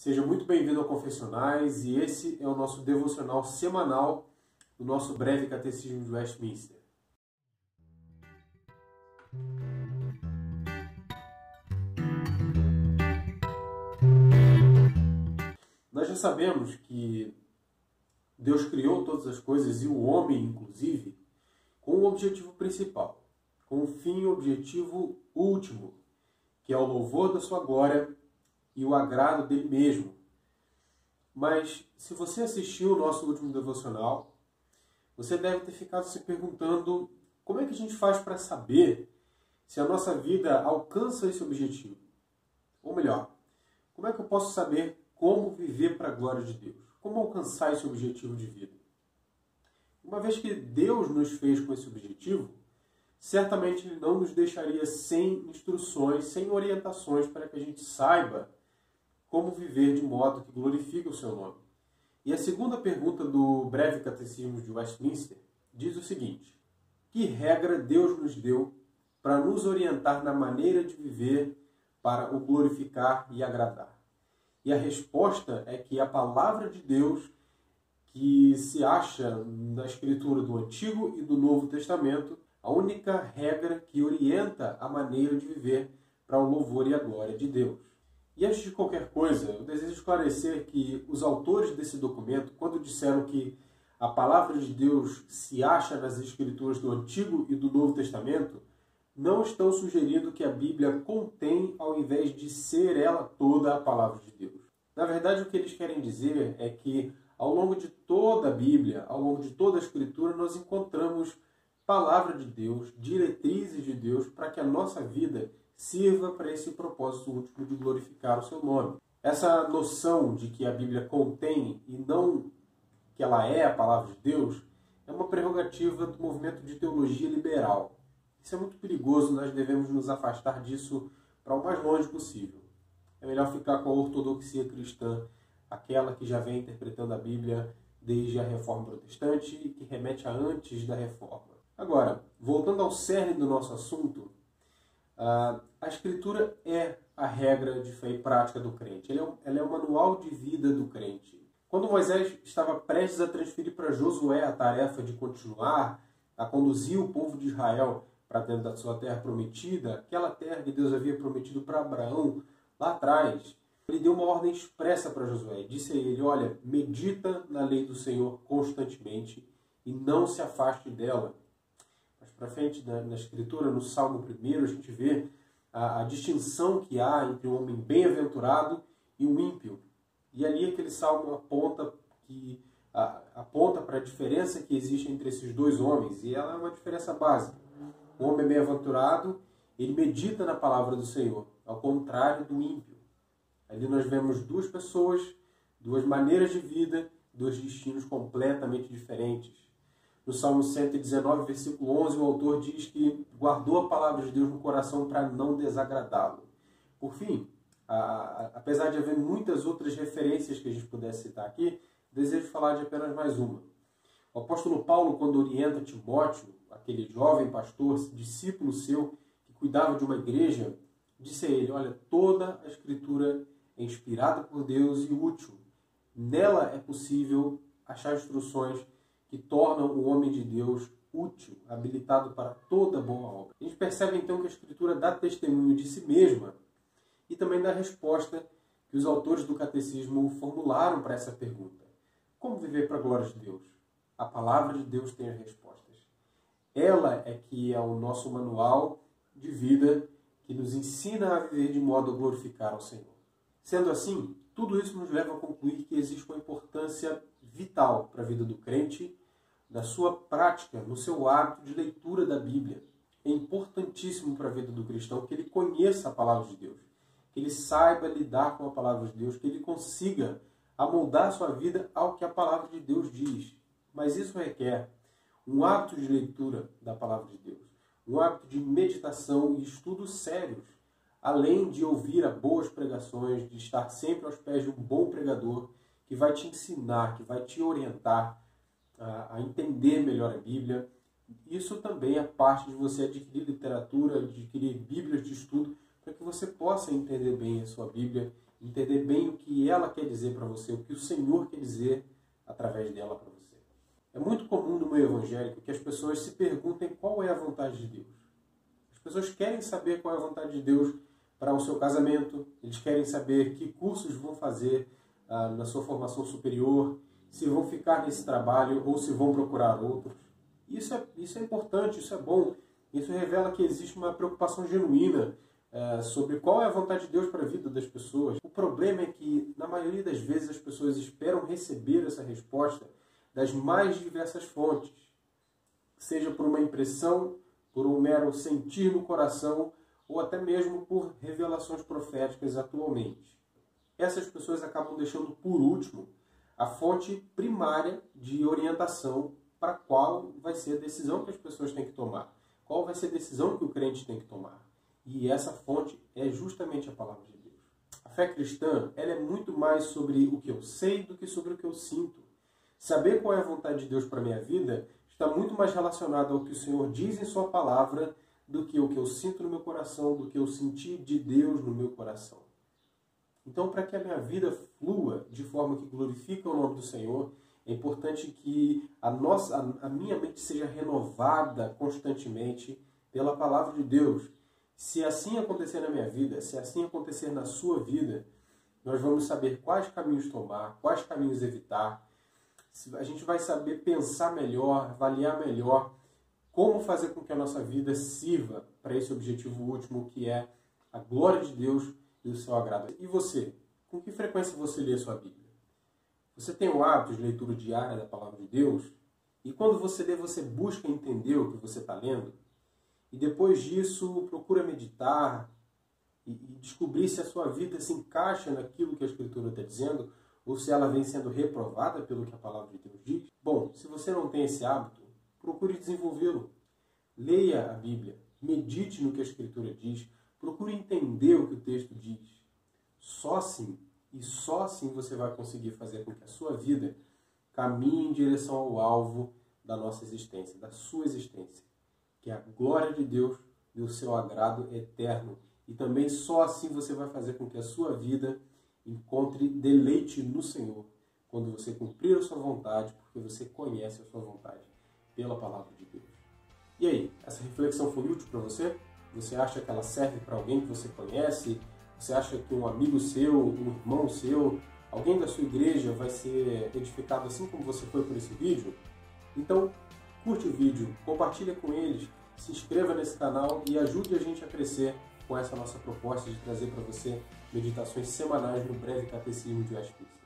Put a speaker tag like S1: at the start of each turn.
S1: Seja muito bem-vindo ao Confessionais e esse é o nosso devocional semanal do nosso breve catecismo de Westminster. Nós já sabemos que Deus criou todas as coisas e o homem, inclusive, com um objetivo principal, com um fim e objetivo último, que é o louvor da sua glória e o agrado dele mesmo. Mas, se você assistiu o nosso último devocional, você deve ter ficado se perguntando como é que a gente faz para saber se a nossa vida alcança esse objetivo. Ou melhor, como é que eu posso saber como viver para a glória de Deus? Como alcançar esse objetivo de vida? Uma vez que Deus nos fez com esse objetivo, certamente Ele não nos deixaria sem instruções, sem orientações para que a gente saiba como viver de modo que glorifique o seu nome. E a segunda pergunta do breve catecismo de Westminster diz o seguinte: que regra Deus nos deu para nos orientar na maneira de viver para o glorificar e agradar? E a resposta é que a palavra de Deus, que se acha na escritura do Antigo e do Novo Testamento, a única regra que orienta a maneira de viver para o louvor e a glória de Deus. E antes de qualquer coisa, eu desejo esclarecer que os autores desse documento, quando disseram que a palavra de Deus se acha nas escrituras do Antigo e do Novo Testamento, não estão sugerindo que a Bíblia contém ao invés de ser ela toda a palavra de Deus. Na verdade, o que eles querem dizer é que ao longo de toda a Bíblia, ao longo de toda a Escritura, nós encontramos palavra de Deus, diretrizes de Deus para que a nossa vida sirva para esse propósito último de glorificar o seu nome. Essa noção de que a Bíblia contém e não que ela é a palavra de Deus é uma prerrogativa do movimento de teologia liberal. Isso é muito perigoso, nós devemos nos afastar disso para o mais longe possível. É melhor ficar com a ortodoxia cristã, aquela que já vem interpretando a Bíblia desde a Reforma Protestante e que remete a antes da Reforma. Agora, voltando ao cerne do nosso assunto, a Escritura é a regra de fé e prática do crente. Ela é o manual de vida do crente. Quando Moisés estava prestes a transferir para Josué a tarefa de continuar a conduzir o povo de Israel para dentro da sua terra prometida, aquela terra que Deus havia prometido para Abraão lá atrás, ele deu uma ordem expressa para Josué. Disse a ele: olha, medita na lei do Senhor constantemente e não se afaste dela. Mais para frente na Escritura, no Salmo 1, a gente vê a distinção que há entre um homem bem-aventurado e um ímpio. E ali aquele salmo aponta para a diferença que existe entre esses dois homens. E ela é uma diferença básica. O homem bem-aventurado, ele medita na palavra do Senhor, ao contrário do ímpio. Ali nós vemos duas pessoas, duas maneiras de vida, dois destinos completamente diferentes. No Salmo 119, versículo 11, o autor diz que guardou a palavra de Deus no coração para não desagradá-lo. Por fim, apesar de haver muitas outras referências que a gente pudesse citar aqui, desejo falar de apenas mais uma. O apóstolo Paulo, quando orienta Timóteo, aquele jovem pastor, discípulo seu, que cuidava de uma igreja, disse a ele: olha, toda a Escritura é inspirada por Deus e útil. Nela é possível achar instruções que tornam o homem de Deus útil, habilitado para toda boa obra. A gente percebe então que a Escritura dá testemunho de si mesma e também da resposta que os autores do catecismo formularam para essa pergunta. Como viver para a glória de Deus? A palavra de Deus tem as respostas. Ela é que é o nosso manual de vida que nos ensina a viver de modo a glorificar ao Senhor. Sendo assim, tudo isso nos leva a concluir que existe uma importância vital para a vida do crente, na sua prática, no seu hábito de leitura da Bíblia. É importantíssimo para a vida do cristão que ele conheça a palavra de Deus, que ele saiba lidar com a palavra de Deus, que ele consiga amoldar a sua vida ao que a palavra de Deus diz. Mas isso requer um hábito de leitura da palavra de Deus, um hábito de meditação e estudos sérios, além de ouvir a boas pregações, de estar sempre aos pés de um bom pregador que vai te ensinar, que vai te orientar a entender melhor a Bíblia. Isso também é parte de você adquirir literatura, adquirir bíblias de estudo, para que você possa entender bem a sua Bíblia entender bem o que ela quer dizer para você, o que o Senhor quer dizer através dela para você. É muito comum no meio evangélico que as pessoas se perguntem qual é a vontade de Deus. As pessoas querem saber qual é a vontade de Deus para o seu casamento, eles querem saber que cursos vão fazer na sua formação superior, se vão ficar nesse trabalho ou se vão procurar outros. Isso é importante, isso é bom. Isso revela que existe uma preocupação genuína sobre qual é a vontade de Deus para a vida das pessoas. O problema é que, na maioria das vezes, as pessoas esperam receber essa resposta das mais diversas fontes, seja por uma impressão, por um mero sentir no coração, ou até mesmo por revelações proféticas atualmente. Essas pessoas acabam deixando por último a fonte primária de orientação para qual vai ser a decisão que as pessoas têm que tomar, qual vai ser a decisão que o crente tem que tomar. E essa fonte é justamente a palavra de Deus. A fé cristã, ela é muito mais sobre o que eu sei do que sobre o que eu sinto. Saber qual é a vontade de Deus para a minha vida está muito mais relacionado ao que o Senhor diz em sua palavra do que o que eu sinto no meu coração, do que eu senti de Deus no meu coração. Então, para que a minha vida flua de forma que glorifique o nome do Senhor, é importante que a minha mente seja renovada constantemente pela palavra de Deus. Se assim acontecer na minha vida, se assim acontecer na sua vida, nós vamos saber quais caminhos tomar, quais caminhos evitar. A gente vai saber pensar melhor, avaliar melhor como fazer com que a nossa vida sirva para esse objetivo último, que é a glória de Deus e o seu agrado. E você? Com que frequência você lê a sua Bíblia? Você tem o hábito de leitura diária da palavra de Deus? E quando você lê, você busca entender o que você está lendo? E depois disso, procura meditar e descobrir se a sua vida se encaixa naquilo que a Escritura está dizendo, ou se ela vem sendo reprovada pelo que a palavra de Deus diz. Bom, se você não tem esse hábito, procure desenvolvê-lo. Leia a Bíblia, medite no que a Escritura diz, procure entender o que o texto diz. Só assim, e só assim você vai conseguir fazer com que a sua vida caminhe em direção ao alvo da nossa existência, da sua existência, que é a glória de Deus e o seu agrado eterno. E também só assim você vai fazer com que a sua vida encontre deleite no Senhor, quando você cumprir a sua vontade, porque você conhece a sua vontade pela palavra de Deus. E aí, essa reflexão foi útil para você? Você acha que ela serve para alguém que você conhece? Você acha que um amigo seu, um irmão seu, alguém da sua igreja vai ser edificado assim como você foi por esse vídeo? Então, curte o vídeo, compartilha com eles, se inscreva nesse canal e ajude a gente a crescer com essa nossa proposta de trazer para você meditações semanais no breve Catecismo de Westminster.